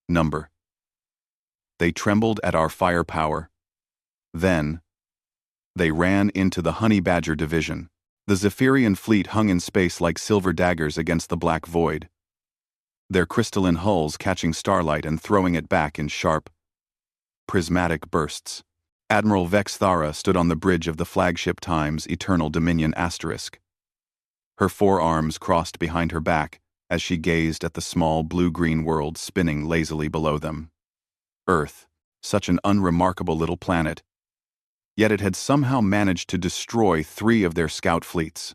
number. They trembled at our firepower. Then, they ran into the Honey Badger division. The Zephyrian fleet hung in space like silver daggers against the black void, their crystalline hulls catching starlight and throwing it back in sharp, prismatic bursts. Admiral Vex Thara stood on the bridge of the flagship Time's Eternal Dominion asterisk. Her forearms crossed behind her back as she gazed at the small blue-green world spinning lazily below them. Earth, such an unremarkable little planet, yet it had somehow managed to destroy 3 of their scout fleets.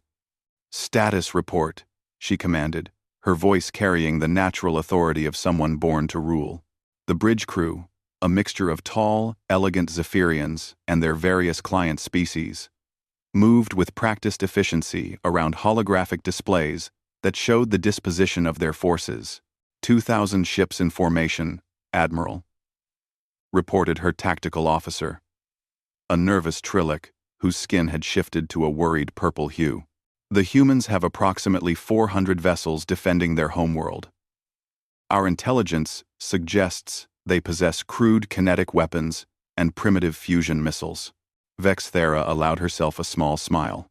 "Status report," she commanded, her voice carrying the natural authority of someone born to rule. The bridge crew, a mixture of tall, elegant Zephyrians and their various client species, moved with practiced efficiency around holographic displays that showed the disposition of their forces. 2,000 ships in formation, Admiral, reported her tactical officer, a nervous Trillic whose skin had shifted to a worried purple hue. "The humans have approximately 400 vessels defending their homeworld. Our intelligence suggests they possess crude kinetic weapons and primitive fusion missiles." Vex Thara allowed herself a small smile.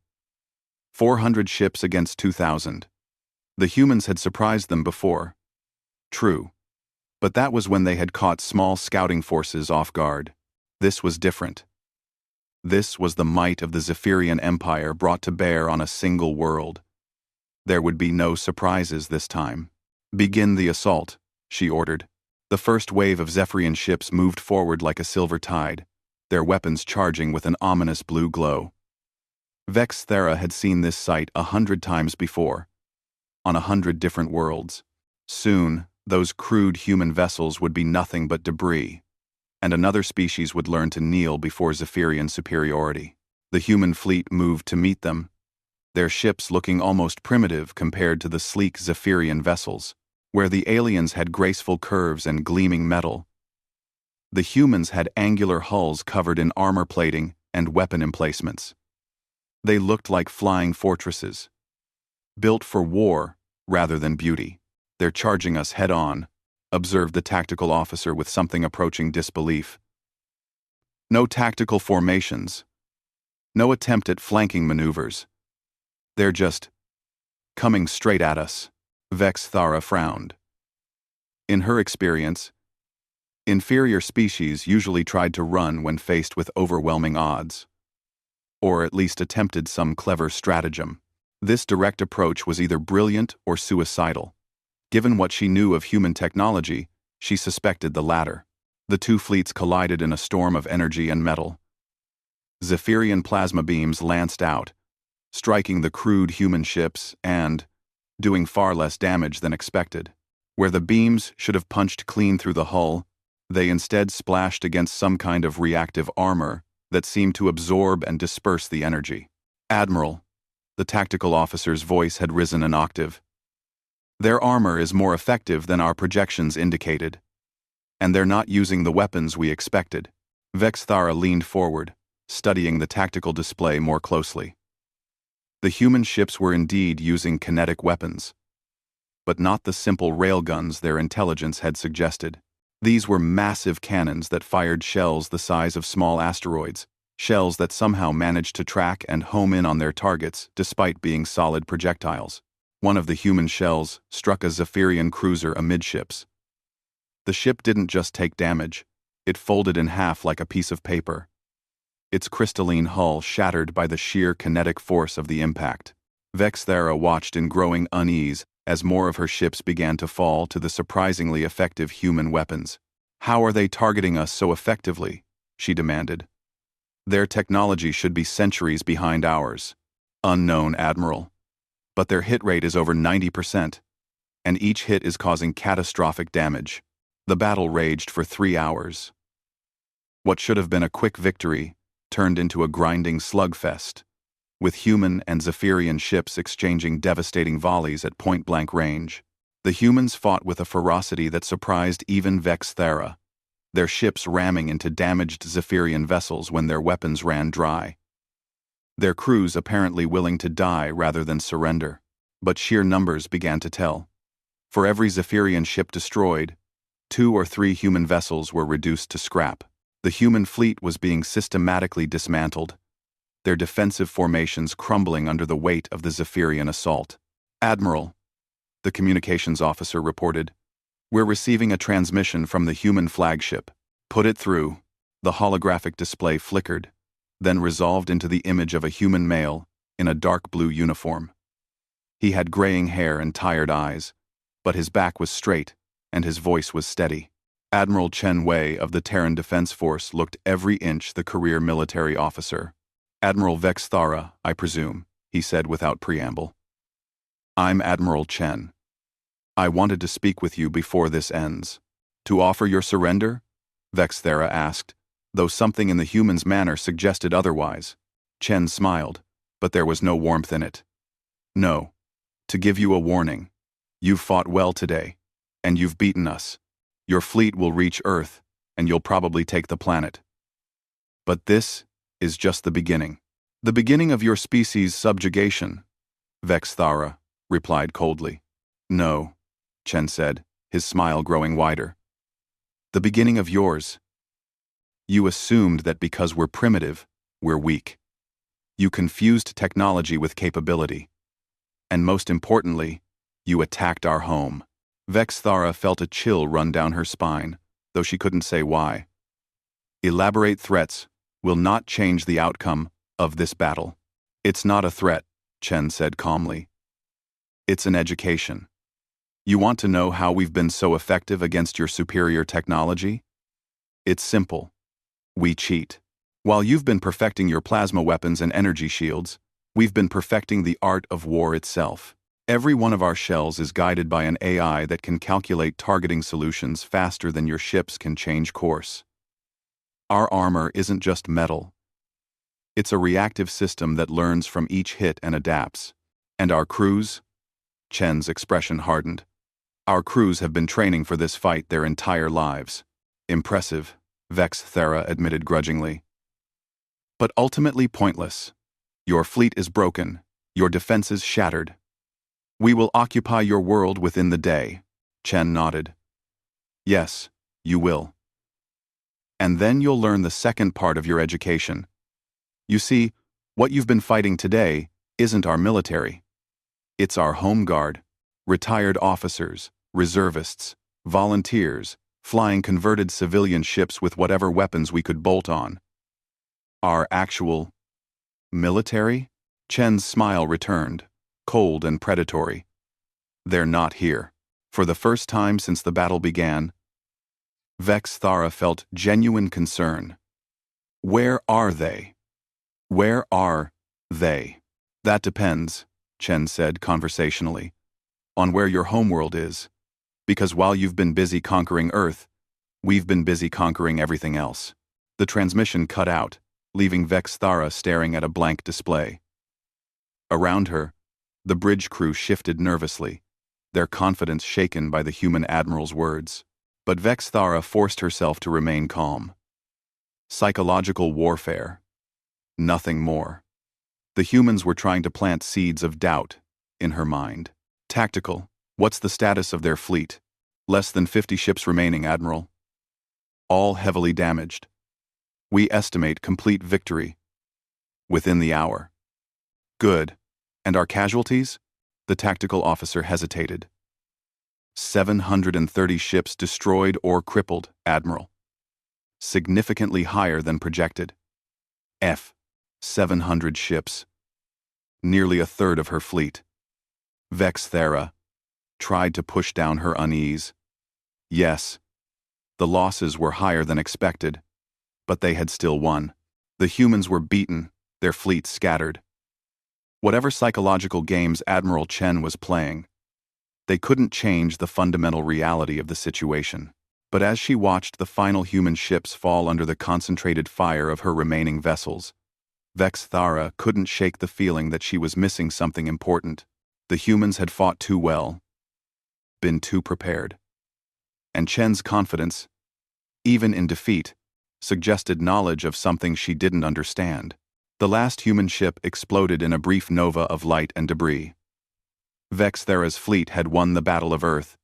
400 ships against 2,000. The humans had surprised them before. True. But that was when they had caught small scouting forces off guard. This was different. This was the might of the Zephyrian Empire brought to bear on a single world. There would be no surprises this time. "Begin the assault," she ordered. The first wave of Zephyrian ships moved forward like a silver tide, their weapons charging with an ominous blue glow. Vex Thara had seen this sight 100 times before, on 100 different worlds. Soon, those crude human vessels would be nothing but debris, and another species would learn to kneel before Zephyrian superiority. The human fleet moved to meet them, their ships looking almost primitive compared to the sleek Zephyrian vessels. Where the aliens had graceful curves and gleaming metal, the humans had angular hulls covered in armor plating and weapon emplacements. They looked like flying fortresses, built for war rather than beauty. "They're charging us head-on," observed the tactical officer with something approaching disbelief. "No tactical formations, no attempt at flanking maneuvers. They're just coming straight at us." Vex Thara frowned. In her experience, inferior species usually tried to run when faced with overwhelming odds, or at least attempted some clever stratagem. This direct approach was either brilliant or suicidal. Given what she knew of human technology, she suspected the latter. The 2 fleets collided in a storm of energy and metal. Zephyrian plasma beams lanced out, striking the crude human ships and doing far less damage than expected. Where the beams should have punched clean through the hull, they instead splashed against some kind of reactive armor that seemed to absorb and disperse the energy. "Admiral," the tactical officer's voice had risen an octave, "their armor is more effective than our projections indicated, and they're not using the weapons we expected." Vex Thara leaned forward, studying the tactical display more closely. The human ships were indeed using kinetic weapons, but not the simple railguns their intelligence had suggested. These were massive cannons that fired shells the size of small asteroids, shells that somehow managed to track and home in on their targets despite being solid projectiles. One of the human shells struck a Zephyrian cruiser amidships. The ship didn't just take damage, it folded in half like a piece of paper, its crystalline hull shattered by the sheer kinetic force of the impact. Vex Thara watched in growing unease as more of her ships began to fall to the surprisingly effective human weapons. "How are they targeting us so effectively?" she demanded. "Their technology should be centuries behind ours." "Unknown, Admiral. But their hit rate is over 90%, and each hit is causing catastrophic damage." The battle raged for 3 hours. What should have been a quick victory turned into a grinding slugfest, with human and Zephyrian ships exchanging devastating volleys at point-blank range. The humans fought with a ferocity that surprised even Vex Thara, their ships ramming into damaged Zephyrian vessels when their weapons ran dry. Their crews apparently willing to die rather than surrender. But sheer numbers began to tell. For every Zephyrian ship destroyed, 2 or 3 human vessels were reduced to scrap. The human fleet was being systematically dismantled, their defensive formations crumbling under the weight of the Zephyrian assault. "Admiral," the communications officer reported, "we're receiving a transmission from the human flagship." "Put it through." The holographic display flickered, then resolved into the image of a human male in a dark blue uniform. He had graying hair and tired eyes, but his back was straight and his voice was steady. Admiral Chen Wei of the Terran Defense Force looked every inch the career military officer. "Admiral Vex Thara, I presume," he said without preamble. "I'm Admiral Chen. I wanted to speak with you before this ends." "To offer your surrender?" Vex Thara asked, though something in the human's manner suggested otherwise. Chen smiled, but there was no warmth in it. "No. To give you a warning. You've fought well today, and you've beaten us. Your fleet will reach Earth, and you'll probably take the planet. But this is just the beginning. The beginning of your species' subjugation," Vex Thara replied coldly. "No," Chen said, his smile growing wider. "The beginning of yours. You assumed that because we're primitive, we're weak. You confused technology with capability. And most importantly, you attacked our home." Vex Thara felt a chill run down her spine, though she couldn't say why. "Elaborate threats will not change the outcome of this battle." "It's not a threat," Chen said calmly. "It's an education. You want to know how we've been so effective against your superior technology? It's simple. We cheat. While you've been perfecting your plasma weapons and energy shields, we've been perfecting the art of war itself. Every one of our shells is guided by an AI that can calculate targeting solutions faster than your ships can change course. Our armor isn't just metal. It's a reactive system that learns from each hit and adapts. And our crews?" Chen's expression hardened. "Our crews have been training for this fight their entire lives." "Impressive," Vex Thara admitted grudgingly. "But ultimately pointless. Your fleet is broken, your defenses shattered. We will occupy your world within the day." Chen nodded. "Yes, you will. And then you'll learn the second part of your education. You see, what you've been fighting today isn't our military. It's our home guard, retired officers, reservists, volunteers, flying converted civilian ships with whatever weapons we could bolt on. Our actual military?" Chen's smile returned, cold and predatory. "They're not here." For the first time since the battle began, Vex Thara felt genuine concern. "Where are they? Where are they?" "That depends," Chen said conversationally, "on where your homeworld is. Because while you've been busy conquering Earth, we've been busy conquering everything else." The transmission cut out, leaving Vex Thara staring at a blank display. Around her, the bridge crew shifted nervously, their confidence shaken by the human admiral's words. But Vex Thara forced herself to remain calm. Psychological warfare. Nothing more. The humans were trying to plant seeds of doubt in her mind. "Tactical. What's the status of their fleet?" "Less than 50 ships remaining, Admiral. All heavily damaged. We estimate complete victory within the hour." "Good. And our casualties?" The tactical officer hesitated. 730 ships destroyed or crippled, Admiral. Significantly higher than projected. 700 ships. Nearly a third of her fleet. Vex Thara tried to push down her unease. Yes, the losses were higher than expected, but they had still won. The humans were beaten, their fleet scattered. Whatever psychological games Admiral Chen was playing, they couldn't change the fundamental reality of the situation. But as she watched the final human ships fall under the concentrated fire of her remaining vessels, Vex Thara couldn't shake the feeling that she was missing something important. The humans had fought too well, been too prepared. And Chen's confidence, even in defeat, suggested knowledge of something she didn't understand. The last human ship exploded in a brief nova of light and debris. Vex Thara's fleet had won the Battle of Earth,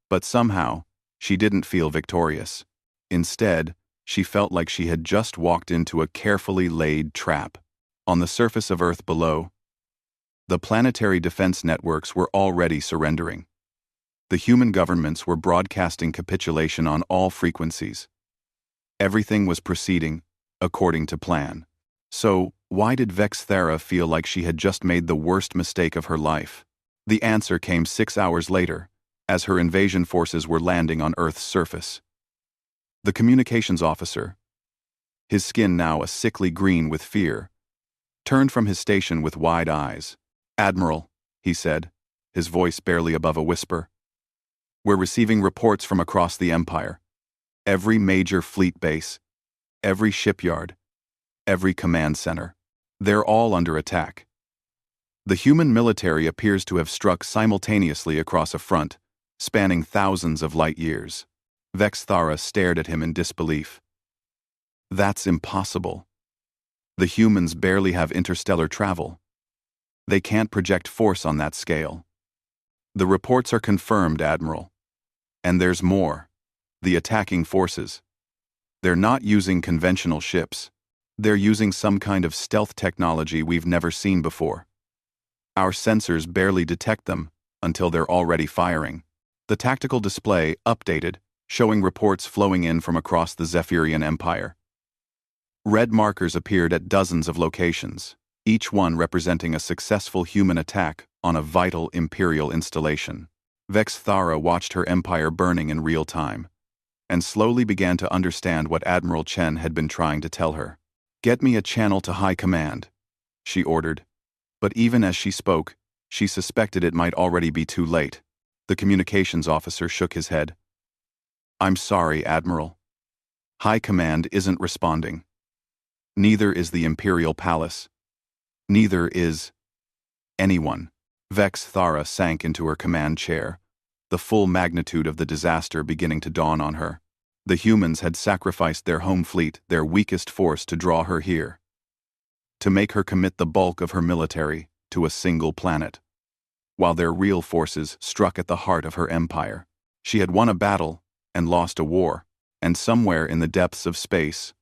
but somehow, She didn't feel victorious. Instead, she felt like she had just walked into a carefully laid trap. On the surface of Earth below, the planetary defense networks were already surrendering. The human governments were broadcasting capitulation on all frequencies. Everything was proceeding according to plan. So, why did Vex Thera feel like she had just made the worst mistake of her life? The answer came 6 hours later, as her invasion forces were landing on Earth's surface. The communications officer, his skin now a sickly green with fear, turned from his station with wide eyes. "Admiral," he said, his voice barely above a whisper, "we're receiving reports from across the Empire. Every major fleet base, every shipyard, every command center. They're all under attack. The human military appears to have struck simultaneously across a front, spanning thousands of light years." Vex Thara stared at him in disbelief. "That's impossible. The humans barely have interstellar travel. They can't project force on that scale." "The reports are confirmed, Admiral. And there's more. The attacking forces. They're not using conventional ships. They're using some kind of stealth technology we've never seen before. Our sensors barely detect them until they're already firing." The tactical display updated, showing reports flowing in from across the Zephyrian Empire. Red markers appeared at dozens of locations, each one representing a successful human attack on a vital Imperial installation. Vex Thara watched her empire burning in real time, and slowly began to understand what Admiral Chen had been trying to tell her. "Get me a channel to High Command," she ordered. But even as she spoke, she suspected it might already be too late. The communications officer shook his head. "I'm sorry, Admiral. High Command isn't responding. Neither is the Imperial Palace. Neither is anyone." Vex Thara sank into her command chair, the full magnitude of the disaster beginning to dawn on her. The humans had sacrificed their home fleet, their weakest force, to draw her here, to make her commit the bulk of her military to a single planet, while their real forces struck at the heart of her empire. She had won a battle and lost a war, and somewhere in the depths of space,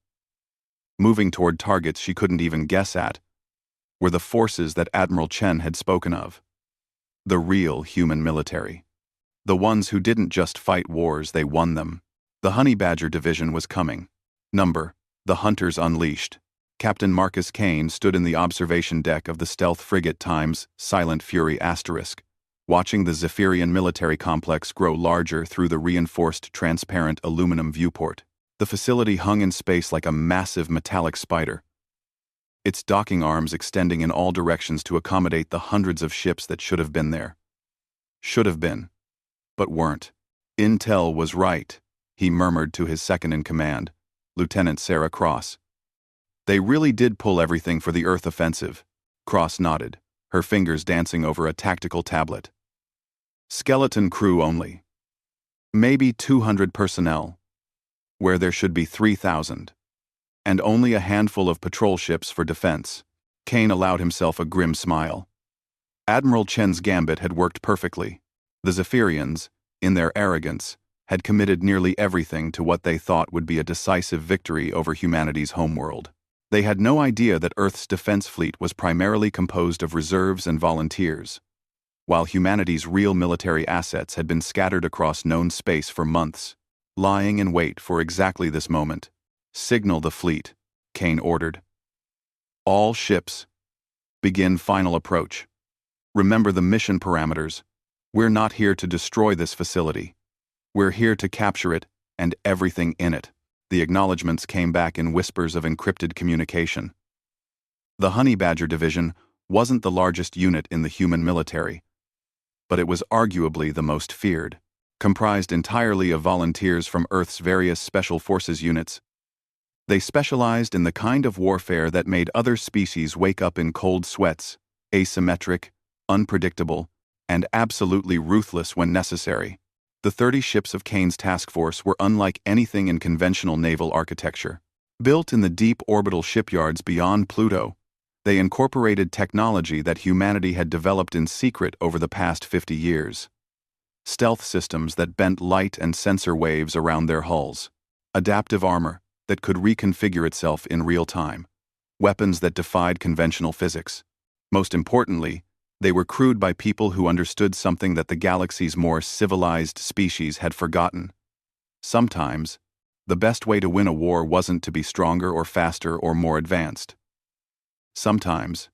moving toward targets she couldn't even guess at, were the forces that Admiral Chen had spoken of. The real human military. The ones who didn't just fight wars, they won them. The Honey Badger Division was coming. The Hunters Unleashed. Captain Marcus Kane stood in the observation deck of the stealth frigate Times Silent Fury *, watching the Zephyrian military complex grow larger through the reinforced transparent aluminum viewport. The facility hung in space like a massive metallic spider, its docking arms extending in all directions to accommodate the hundreds of ships that should have been there. Should have been, but weren't. "Intel was right," he murmured to his second-in-command, Lieutenant Sarah Cross. "They really did pull everything for the Earth offensive." Cross nodded, her fingers dancing over a tactical tablet. "Skeleton crew only. Maybe 200 personnel, where there should be 3,000. And only a handful of patrol ships for defense." Kane allowed himself a grim smile. Admiral Chen's gambit had worked perfectly. The Zephyrians, in their arrogance, had committed nearly everything to what they thought would be a decisive victory over humanity's homeworld. They had no idea that Earth's defense fleet was primarily composed of reserves and volunteers, while humanity's real military assets had been scattered across known space for months, lying in wait for exactly this moment. "Signal the fleet," Kane ordered. "All ships, begin final approach. Remember the mission parameters. We're not here to destroy this facility. We're here to capture it and everything in it." The acknowledgments came back in whispers of encrypted communication. The Honey Badger Division wasn't the largest unit in the human military, but it was arguably the most feared. Comprised entirely of volunteers from Earth's various special forces units, they specialized in the kind of warfare that made other species wake up in cold sweats, asymmetric, unpredictable, and absolutely ruthless when necessary. The 30 ships of Kane's task force were unlike anything in conventional naval architecture. Built in the deep orbital shipyards beyond Pluto, they incorporated technology that humanity had developed in secret over the past 50 years. stealth systems that bent light and sensor waves around their hulls, adaptive armor that could reconfigure itself in real time, weapons that defied conventional physics. Most importantly, they were crewed by people who understood something that the galaxy's more civilized species had forgotten. Sometimes, the best way to win a war wasn't to be stronger or faster or more advanced. Sometimes,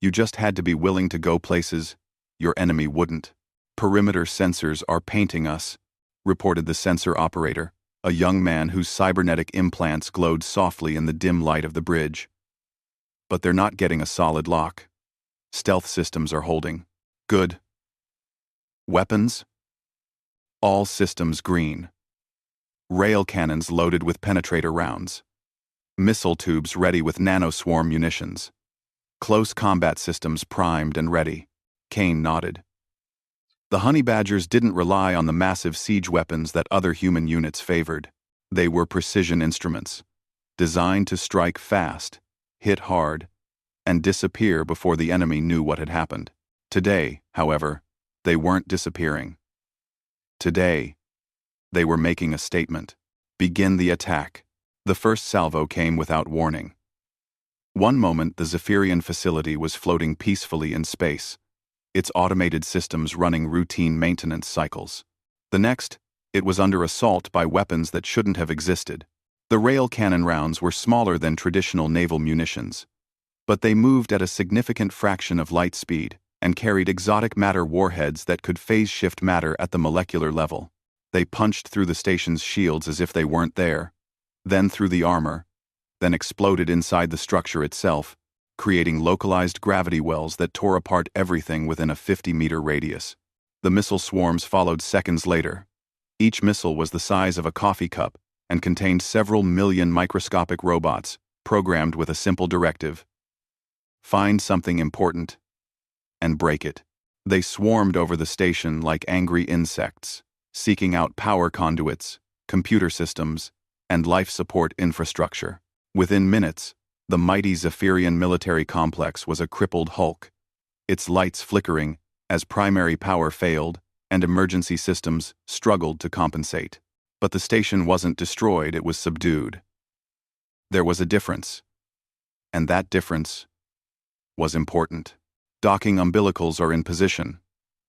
you just had to be willing to go places your enemy wouldn't. "Perimeter sensors are painting us," reported the sensor operator, a young man whose cybernetic implants glowed softly in the dim light of the bridge. "But they're not getting a solid lock. Stealth systems are holding. Good. Weapons? All systems green. Rail cannons loaded with penetrator rounds. Missile tubes ready with nanoswarm munitions. Close combat systems primed and ready." Kane nodded. The honey badgers didn't rely on the massive siege weapons that other human units favored. They were precision instruments, designed to strike fast, hit hard, and disappear before the enemy knew what had happened. Today, however, they weren't disappearing. Today, they were making a statement. Begin the attack. The first salvo came without warning. One moment the Zephyrian facility was floating peacefully in space, its automated systems running routine maintenance cycles. The next, it was under assault by weapons that shouldn't have existed. The rail cannon rounds were smaller than traditional naval munitions, but they moved at a significant fraction of light speed and carried exotic matter warheads that could phase-shift matter at the molecular level. They punched through the station's shields as if they weren't there, then through the armor, then exploded inside the structure itself, creating localized gravity wells that tore apart everything within a 50-meter radius. The missile swarms followed seconds later. Each missile was the size of a coffee cup and contained several million microscopic robots, programmed with a simple directive: find something important and break it. They swarmed over the station like angry insects, seeking out power conduits, computer systems, and life support infrastructure. Within minutes, the mighty Zephyrian military complex was a crippled hulk, its lights flickering as primary power failed and emergency systems struggled to compensate. But the station wasn't destroyed, it was subdued. There was a difference, and that difference was important. "Docking umbilicals are in position,"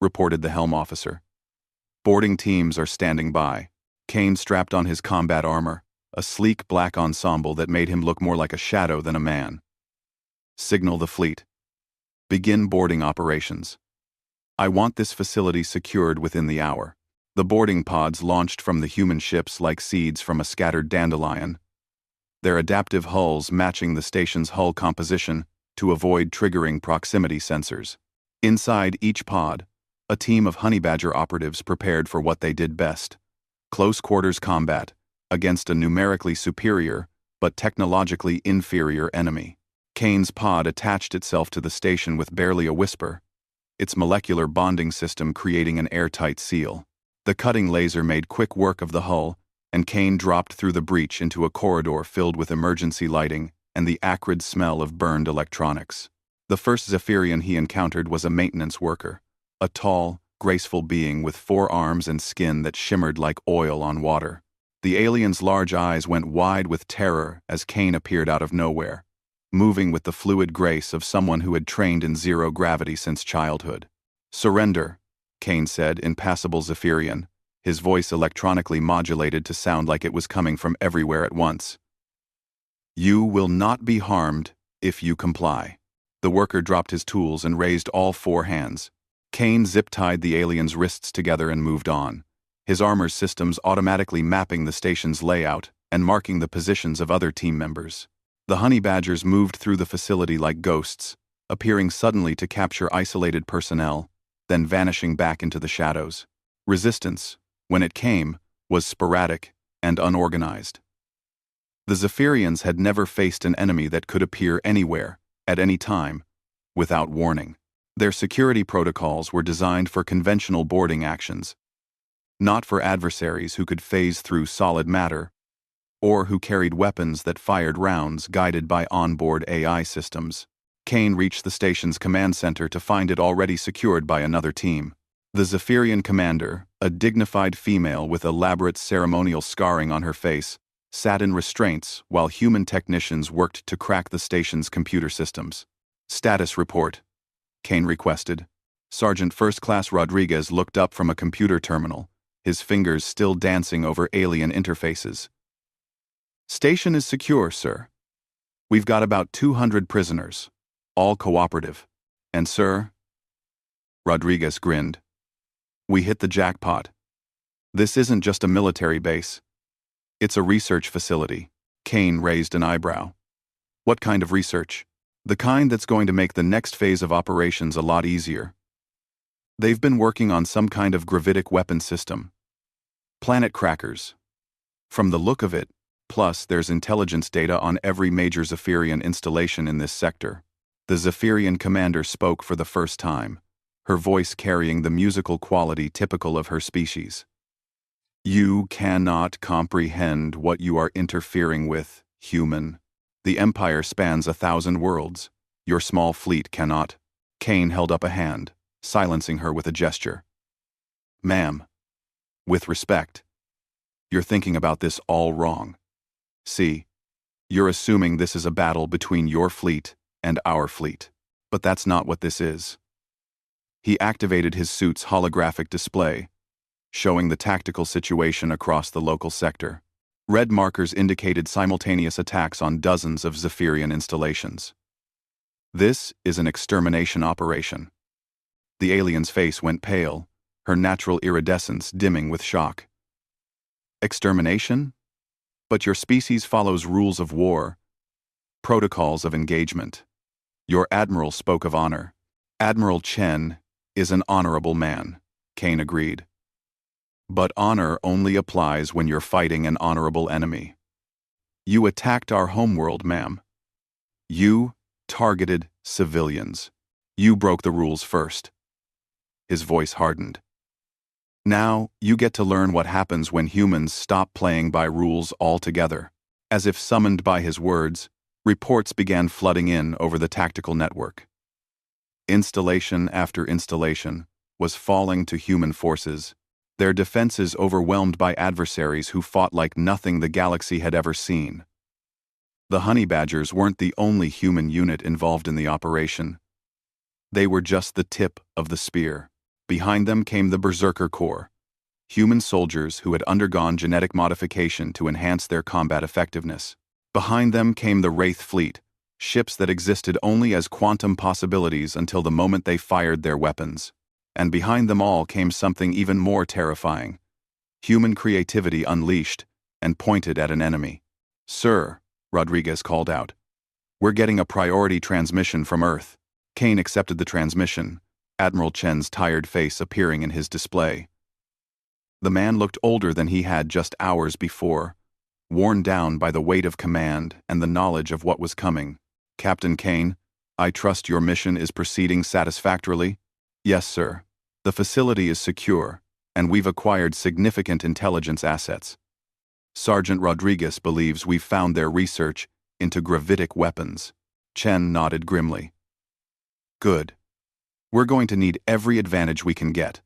reported the helm officer. "Boarding teams are standing by." Kane strapped on his combat armor, a sleek black ensemble that made him look more like a shadow than a man. "Signal the fleet. Begin boarding operations. I want this facility secured within the hour." The boarding pods launched from the human ships like seeds from a scattered dandelion, their adaptive hulls matching the station's hull composition to avoid triggering proximity sensors. Inside each pod, a team of honey badger operatives prepared for what they did best: close quarters combat against a numerically superior but technologically inferior enemy. Kane's pod attached itself to the station with barely a whisper, its molecular bonding system creating an airtight seal. The cutting laser made quick work of the hull, and Kane dropped through the breach into a corridor filled with emergency lighting and the acrid smell of burned electronics. The first Zephyrian he encountered was a maintenance worker, a tall, graceful being with 4 arms and skin that shimmered like oil on water. The alien's large eyes went wide with terror as Kane appeared out of nowhere, moving with the fluid grace of someone who had trained in zero gravity since childhood. "Surrender," Kane said in passable Zephyrian, his voice electronically modulated to sound like it was coming from everywhere at once. "You will not be harmed if you comply." The worker dropped his tools and raised all 4 hands. Kane zip-tied the alien's wrists together and moved on, his armor's systems automatically mapping the station's layout and marking the positions of other team members. The honey badgers moved through the facility like ghosts, appearing suddenly to capture isolated personnel, then vanishing back into the shadows. Resistance, when it came, was sporadic and unorganized. The Zephyrians had never faced an enemy that could appear anywhere, at any time, without warning. Their security protocols were designed for conventional boarding actions, not for adversaries who could phase through solid matter, or who carried weapons that fired rounds guided by onboard AI systems. Kane reached the station's command center to find it already secured by another team. The Zephyrian commander, a dignified female with elaborate ceremonial scarring on her face, sat in restraints while human technicians worked to crack the station's computer systems. "Status report," Kane requested. Sergeant First Class Rodriguez looked up from a computer terminal, his fingers still dancing over alien interfaces. "Station is secure, sir. We've got about 200 prisoners, all cooperative. And sir," Rodriguez grinned, "we hit the jackpot. This isn't just a military base. It's a research facility." Kane raised an eyebrow. "What kind of research?" "The kind that's going to make the next phase of operations a lot easier. They've been working on some kind of gravitic weapon system. Planet crackers. From the look of it, plus there's intelligence data on every major Zephyrian installation in this sector." The Zephyrian commander spoke for the first time, her voice carrying the musical quality typical of her species. "You cannot comprehend what you are interfering with, human. The Empire spans 1,000 worlds. Your small fleet cannot." Kane held up a hand, silencing her with a gesture. "Ma'am, with respect, you're thinking about this all wrong. See, you're assuming this is a battle between your fleet and our fleet. But that's not what this is." He activated his suit's holographic display, showing the tactical situation across the local sector. Red markers indicated simultaneous attacks on dozens of Zephyrian installations. "This is an extermination operation." The alien's face went pale, her natural iridescence dimming with shock. "Extermination? But your species follows rules of war, protocols of engagement. Your admiral spoke of honor." "Admiral Chen is an honorable man," Kane agreed. "But honor only applies when you're fighting an honorable enemy. You attacked our homeworld, ma'am. You targeted civilians. You broke the rules first." His voice hardened. "Now, you get to learn what happens when humans stop playing by rules altogether." As if summoned by his words, reports began flooding in over the tactical network. Installation after installation was falling to human forces, their defenses overwhelmed by adversaries who fought like nothing the galaxy had ever seen. The honey badgers weren't the only human unit involved in the operation. They were just the tip of the spear. Behind them came the Berserker Corps, human soldiers who had undergone genetic modification to enhance their combat effectiveness. Behind them came the Wraith Fleet, ships that existed only as quantum possibilities until the moment they fired their weapons. And behind them all came something even more terrifying: human creativity unleashed and pointed at an enemy. "Sir," Rodriguez called out, "we're getting a priority transmission from Earth." Kane accepted the transmission, Admiral Chen's tired face appearing in his display. The man looked older than he had just hours before, worn down by the weight of command and the knowledge of what was coming. "Captain Kane, I trust your mission is proceeding satisfactorily?" "Yes, sir. The facility is secure, and we've acquired significant intelligence assets. Sergeant Rodriguez believes we've found their research into gravitic weapons." Chen nodded grimly. "Good. We're going to need every advantage we can get.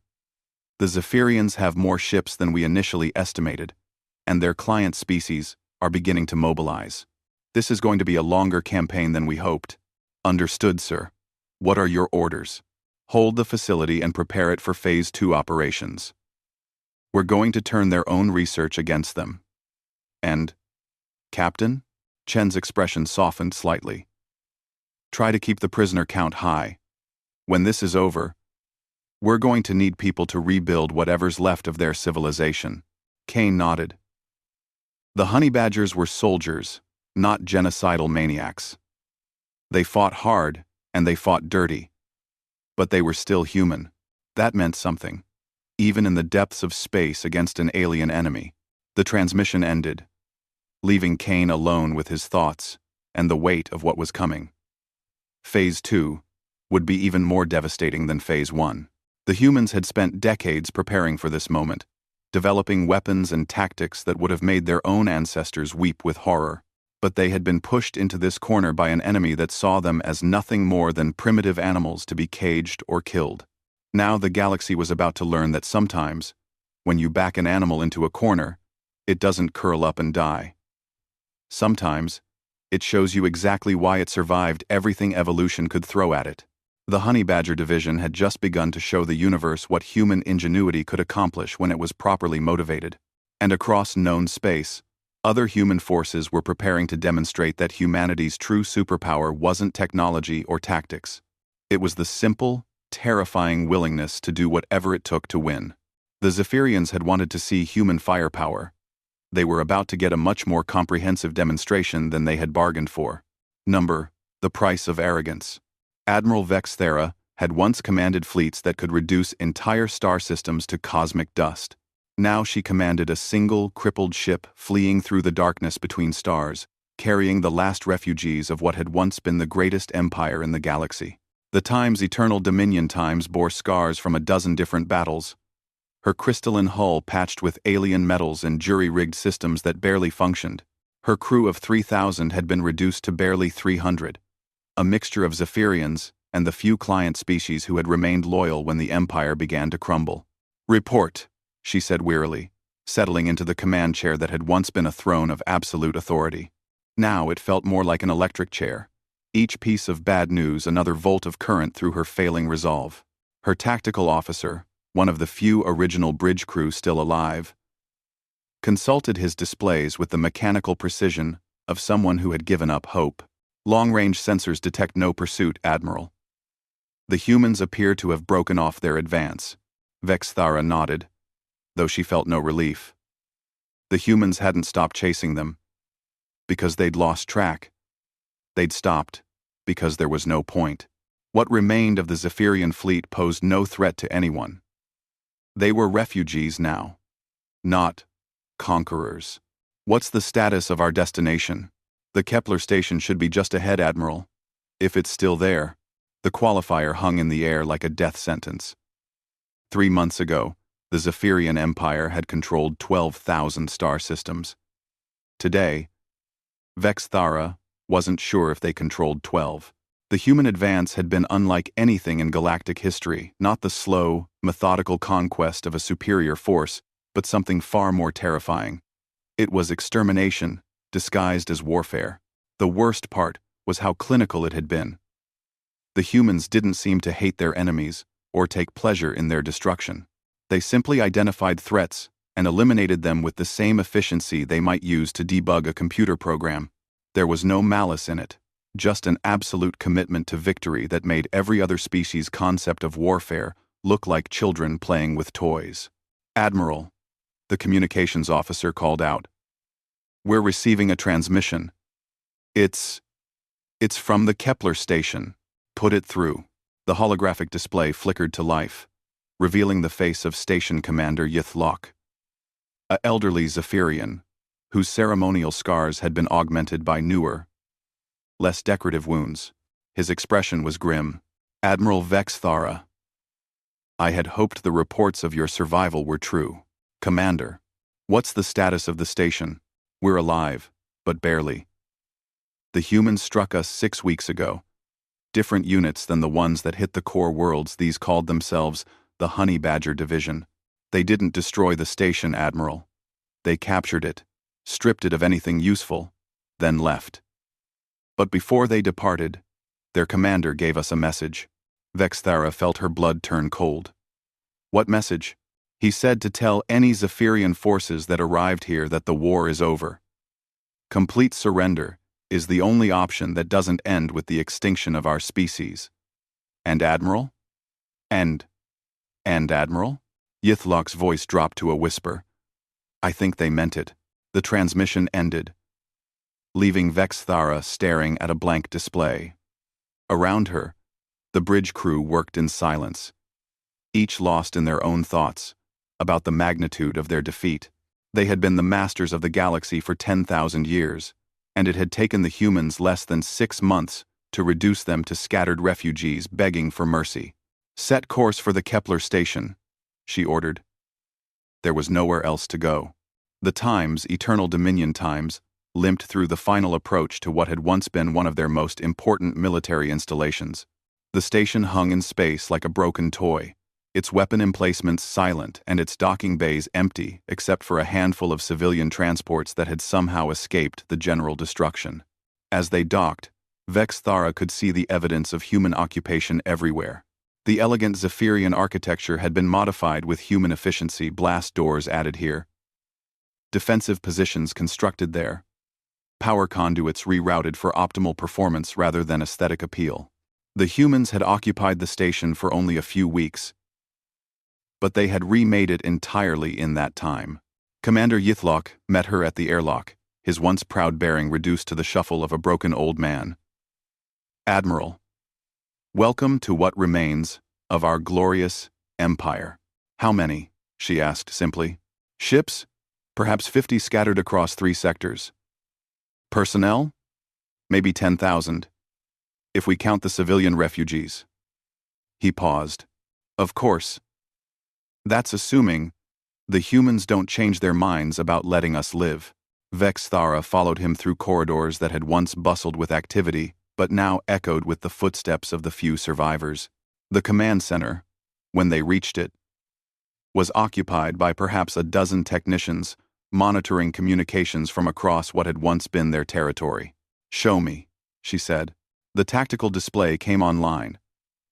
The Zephyrians have more ships than we initially estimated, and their client species are beginning to mobilize. This is going to be a longer campaign than we hoped." "Understood, sir. What are your orders?" "Hold the facility and prepare it for Phase 2 operations. We're going to turn their own research against them." "And, Captain?" Chen's expression softened slightly. "Try to keep the prisoner count high. When this is over, we're going to need people to rebuild whatever's left of their civilization." Kane nodded. The honey badgers were soldiers, not genocidal maniacs. They fought hard, and they fought dirty. But they were still human. That meant something, even in the depths of space against an alien enemy. The transmission ended, leaving Kane alone with his thoughts and the weight of what was coming. Phase 2 would be even more devastating than Phase 1. The humans had spent decades preparing for this moment, developing weapons and tactics that would have made their own ancestors weep with horror. But they had been pushed into this corner by an enemy that saw them as nothing more than primitive animals to be caged or killed. Now the galaxy was about to learn that sometimes, when you back an animal into a corner, it doesn't curl up and die. Sometimes, it shows you exactly why it survived everything evolution could throw at it. The honey badger division had just begun to show the universe what human ingenuity could accomplish when it was properly motivated. And across known space, other human forces were preparing to demonstrate that humanity's true superpower wasn't technology or tactics. It was the simple, terrifying willingness to do whatever it took to win. The Zephyrians had wanted to see human firepower. They were about to get a much more comprehensive demonstration than they had bargained for. The price of arrogance. Admiral Vex Thera had once commanded fleets that could reduce entire star systems to cosmic dust. Now she commanded a single, crippled ship fleeing through the darkness between stars, carrying the last refugees of what had once been the greatest empire in the galaxy. The Time's eternal dominion times bore scars from a dozen different battles. Her crystalline hull patched with alien metals and jury-rigged systems that barely functioned. Her crew of 3,000 had been reduced to barely 300, a mixture of Zephyrians and the few client species who had remained loyal when the Empire began to crumble. "Report," she said wearily, settling into the command chair that had once been a throne of absolute authority. Now it felt more like an electric chair. Each piece of bad news another volt of current through her failing resolve. Her tactical officer, one of the few original bridge crew still alive, consulted his displays with the mechanical precision of someone who had given up hope. "Long-range sensors detect no pursuit, Admiral." "The humans appear to have broken off their advance." Vex Thara nodded, though she felt no relief. The humans hadn't stopped chasing them because they'd lost track. They'd stopped because there was no point. What remained of the Zephyrian fleet posed no threat to anyone. They were refugees now, not conquerors. "What's the status of our destination?" "The Kepler station should be just ahead, Admiral. If it's still there." The qualifier hung in the air like a death sentence. 3 months ago, the Zephyrian Empire had controlled 12,000 star systems. Today, Vex Thara wasn't sure if they controlled 12. The human advance had been unlike anything in galactic history, not the slow, methodical conquest of a superior force, but something far more terrifying. It was extermination, disguised as warfare. The worst part was how clinical it had been. The humans didn't seem to hate their enemies or take pleasure in their destruction. They simply identified threats and eliminated them with the same efficiency they might use to debug a computer program. There was no malice in it, just an absolute commitment to victory that made every other species' concept of warfare look like children playing with toys. "Admiral," the communications officer called out. "We're receiving a transmission. It's from the Kepler station. Put it through." The holographic display flickered to life, revealing the face of Station Commander Yithlok, an elderly Zephyrian, whose ceremonial scars had been augmented by newer, less decorative wounds. His expression was grim. "Admiral Vex Thara, I had hoped the reports of your survival were true. Commander, what's the status of the station? We're alive, but barely. The humans struck us 6 weeks ago. Different units than the ones that hit the core worlds. These called themselves the Honey Badger Division. They didn't destroy the station, Admiral. They captured it, stripped it of anything useful, then left. But before they departed, their commander gave us a message." Vex Thara felt her blood turn cold. "What message?" "He said to tell any Zephyrian forces that arrived here that the war is over. Complete surrender is the only option that doesn't end with the extinction of our species." "And Admiral?" And Admiral?" Yithlok's voice dropped to a whisper. I think they meant it. The transmission ended, leaving Vex Thara staring at a blank display. Around her, the bridge crew worked in silence, each lost in their own thoughts about the magnitude of their defeat. They had been the masters of the galaxy for 10,000 years, and it had taken the humans less than 6 months to reduce them to scattered refugees begging for mercy. "Set course for the Kepler station," she ordered. There was nowhere else to go. The Time's Eternal Dominion Times limped through the final approach to what had once been one of their most important military installations. The station hung in space like a broken toy, its weapon emplacements silent and its docking bays empty except for a handful of civilian transports that had somehow escaped the general destruction. As they docked, Vex Thara could see the evidence of human occupation everywhere. The elegant Zephyrian architecture had been modified with human efficiency, blast doors added here, defensive positions constructed there, power conduits rerouted for optimal performance rather than aesthetic appeal. The humans had occupied the station for only a few weeks, but they had remade it entirely in that time. Commander Yithlok met her at the airlock, his once proud bearing reduced to the shuffle of a broken old man. "Admiral, welcome to what remains of our glorious empire." "How many?" she asked simply. "Ships? Perhaps 50 scattered across 3 sectors. Personnel? Maybe 10,000, if we count the civilian refugees." He paused. "Of course. That's assuming the humans don't change their minds about letting us live." Vex Thara followed him through corridors that had once bustled with activity, but now echoed with the footsteps of the few survivors. The command center, when they reached it, was occupied by perhaps a dozen technicians monitoring communications from across what had once been their territory. "Show me," she said. The tactical display came online,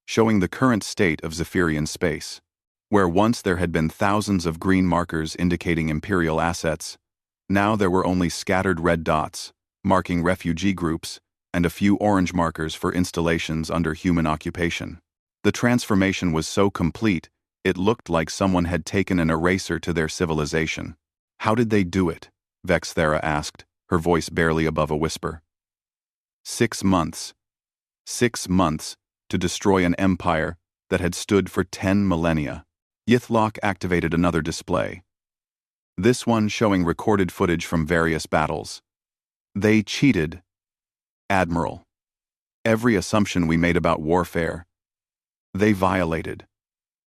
showing the current state of Zephyrian space. Where once there had been thousands of green markers indicating Imperial assets, now there were only scattered red dots, marking refugee groups, and a few orange markers for installations under human occupation. The transformation was so complete, it looked like someone had taken an eraser to their civilization. "How did they do it?" Vex Thara asked, her voice barely above a whisper. 6 months. 6 months to destroy an empire that had stood for 10 millennia. Yithlok activated another display, this one showing recorded footage from various battles. "They cheated, Admiral. Every assumption we made about warfare, they violated.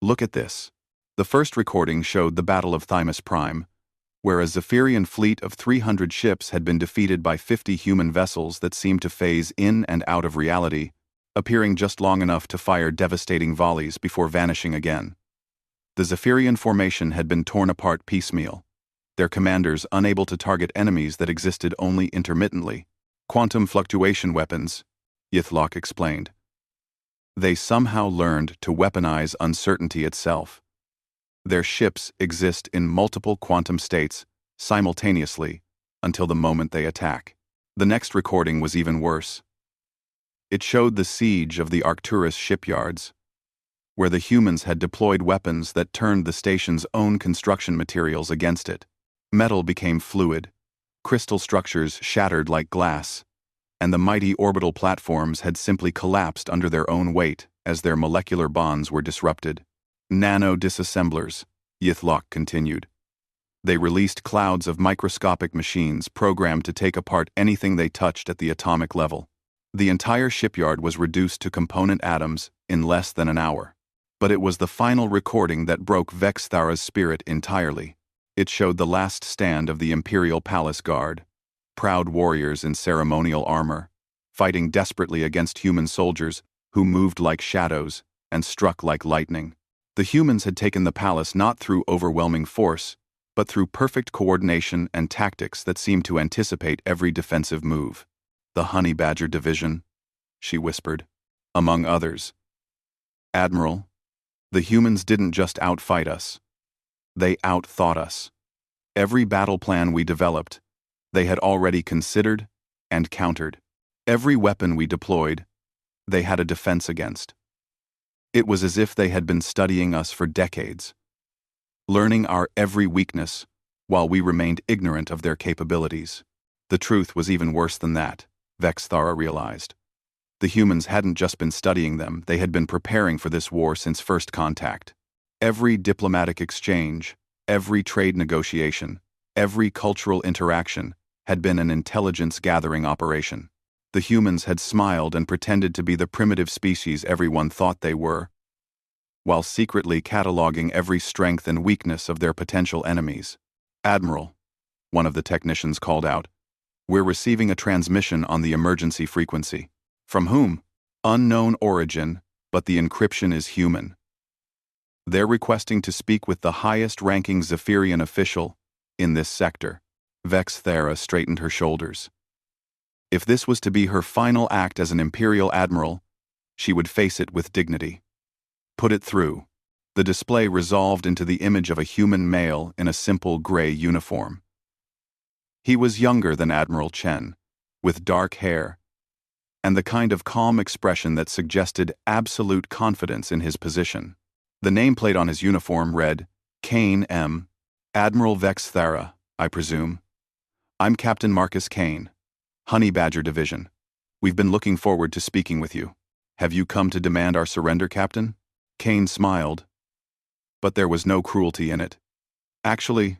Look at this." The first recording showed the Battle of Thymus Prime, where a Zephyrian fleet of 300 ships had been defeated by 50 human vessels that seemed to phase in and out of reality, appearing just long enough to fire devastating volleys before vanishing again. The Zephyrian formation had been torn apart piecemeal, their commanders unable to target enemies that existed only intermittently. "Quantum fluctuation weapons," Yithlok explained. "They somehow learned to weaponize uncertainty itself. Their ships exist in multiple quantum states simultaneously until the moment they attack." The next recording was even worse. It showed the siege of the Arcturus shipyards, where the humans had deployed weapons that turned the station's own construction materials against it. Metal became fluid, crystal structures shattered like glass, and the mighty orbital platforms had simply collapsed under their own weight as their molecular bonds were disrupted. "Nano-disassemblers," Yithlok continued. "They released clouds of microscopic machines programmed to take apart anything they touched at the atomic level. The entire shipyard was reduced to component atoms in less than an hour. But it was the final recording that broke Vex Thara's spirit entirely. It showed the last stand of the Imperial Palace Guard, proud warriors in ceremonial armor, fighting desperately against human soldiers who moved like shadows and struck like lightning. The humans had taken the palace not through overwhelming force, but through perfect coordination and tactics that seemed to anticipate every defensive move. "The Honey Badger Division," she whispered, "among others. Admiral, the humans didn't just outfight us. They outthought us. Every battle plan we developed, they had already considered and countered. Every weapon we deployed, they had a defense against. It was as if they had been studying us for decades, learning our every weakness while we remained ignorant of their capabilities." The truth was even worse than that, Vex Thara realized. The humans hadn't just been studying them, they had been preparing for this war since first contact. Every diplomatic exchange, every trade negotiation, every cultural interaction had been an intelligence-gathering operation. The humans had smiled and pretended to be the primitive species everyone thought they were, while secretly cataloging every strength and weakness of their potential enemies. "Admiral," one of the technicians called out, "we're receiving a transmission on the emergency frequency." "From whom?" "Unknown origin, but the encryption is human." They're requesting to speak with the highest-ranking Zephyrian official in this sector. Vex Thera straightened her shoulders. If this was to be her final act as an Imperial Admiral, she would face it with dignity. Put it through. The display resolved into the image of a human male in a simple gray uniform. He was younger than Admiral Chen, with dark hair, and the kind of calm expression that suggested absolute confidence in his position. The nameplate on his uniform read, Kane M. Admiral Vex Thera, I presume. I'm Captain Marcus Kane, Honey Badger Division. We've been looking forward to speaking with you. Have you come to demand our surrender, Captain? Kane smiled, but there was no cruelty in it. Actually,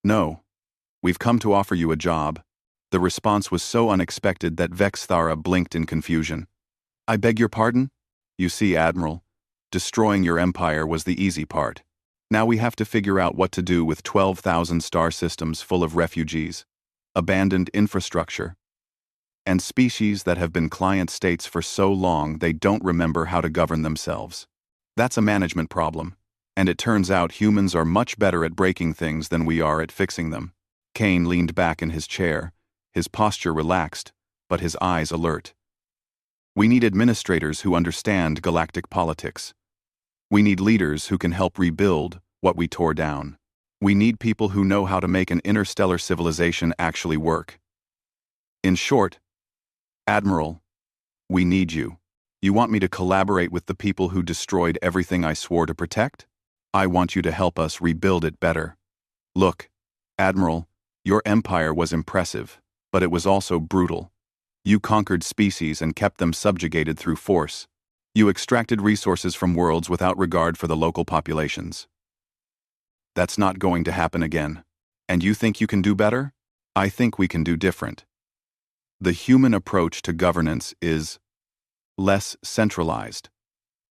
no. We've come to offer you a job. The response was so unexpected that Vex Thera blinked in confusion. I beg your pardon? You see, Admiral, destroying your empire was the easy part. Now we have to figure out what to do with 12,000 star systems full of refugees, abandoned infrastructure, and species that have been client states for so long they don't remember how to govern themselves. That's a management problem, and it turns out humans are much better at breaking things than we are at fixing them. Kane leaned back in his chair, his posture relaxed, but his eyes alert. We need administrators who understand galactic politics. We need leaders who can help rebuild what we tore down. We need people who know how to make an interstellar civilization actually work. In short, Admiral, we need you. You want me to collaborate with the people who destroyed everything I swore to protect? I want you to help us rebuild it better. Look, Admiral, your empire was impressive, but it was also brutal. You conquered species and kept them subjugated through force. You extracted resources from worlds without regard for the local populations. That's not going to happen again. And you think you can do better? I think we can do different. The human approach to governance is less centralized.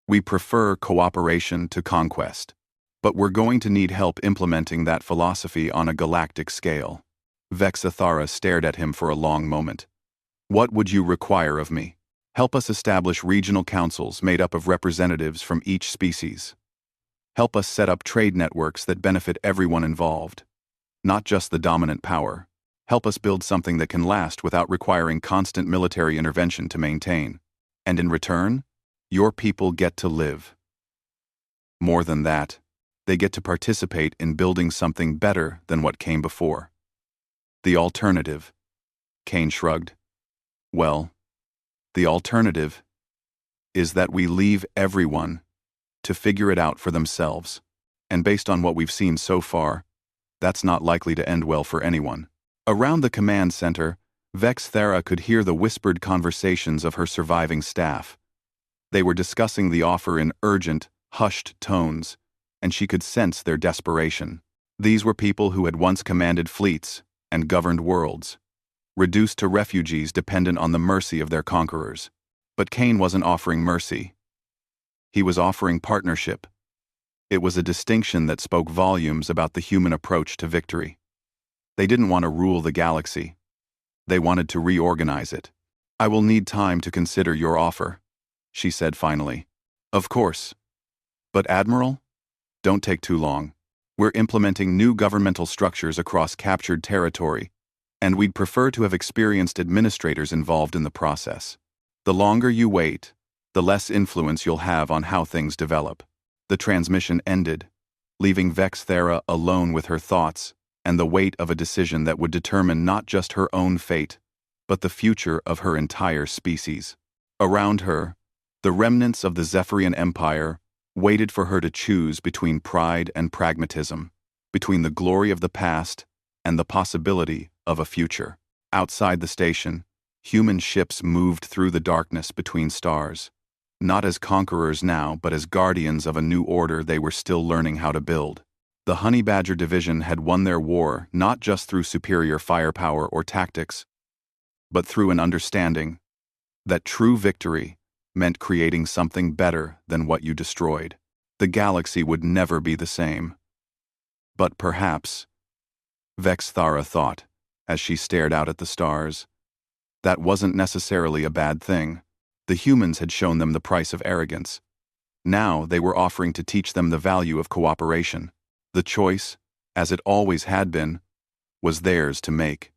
We prefer cooperation to conquest. But we're going to need help implementing that philosophy on a galactic scale. Vex Thera stared at him for a long moment. What would you require of me? Help us establish regional councils made up of representatives from each species. Help us set up trade networks that benefit everyone involved, not just the dominant power. Help us build something that can last without requiring constant military intervention to maintain. And in return, your people get to live. More than that, they get to participate in building something better than what came before. The alternative, Kane shrugged. Well, the alternative is that we leave everyone to figure it out for themselves. And based on what we've seen so far, that's not likely to end well for anyone. Around the command center, Vex Thera could hear the whispered conversations of her surviving staff. They were discussing the offer in urgent, hushed tones, and she could sense their desperation. These were people who had once commanded fleets and governed worlds, reduced to refugees dependent on the mercy of their conquerors. But Kane wasn't offering mercy. He was offering partnership. It was a distinction that spoke volumes about the human approach to victory. They didn't want to rule the galaxy. They wanted to reorganize it. I will need time to consider your offer, she said finally. Of course. But Admiral, don't take too long. We're implementing new governmental structures across captured territory, and we'd prefer to have experienced administrators involved in the process. The longer you wait, the less influence you'll have on how things develop. The transmission ended, leaving Vex Thera alone with her thoughts and the weight of a decision that would determine not just her own fate, but the future of her entire species. Around her, the remnants of the Zephyrian Empire waited for her to choose between pride and pragmatism, between the glory of the past and the possibility of a future. Outside the station, human ships moved through the darkness between stars, not as conquerors now, but as guardians of a new order they were still learning how to build. The Honey Badger Division had won their war not just through superior firepower or tactics, but through an understanding that true victory meant creating something better than what you destroyed. The galaxy would never be the same. But perhaps, Vex Thera thought, as she stared out at the stars, that wasn't necessarily a bad thing. The humans had shown them the price of arrogance. Now they were offering to teach them the value of cooperation. The choice, as it always had been, was theirs to make.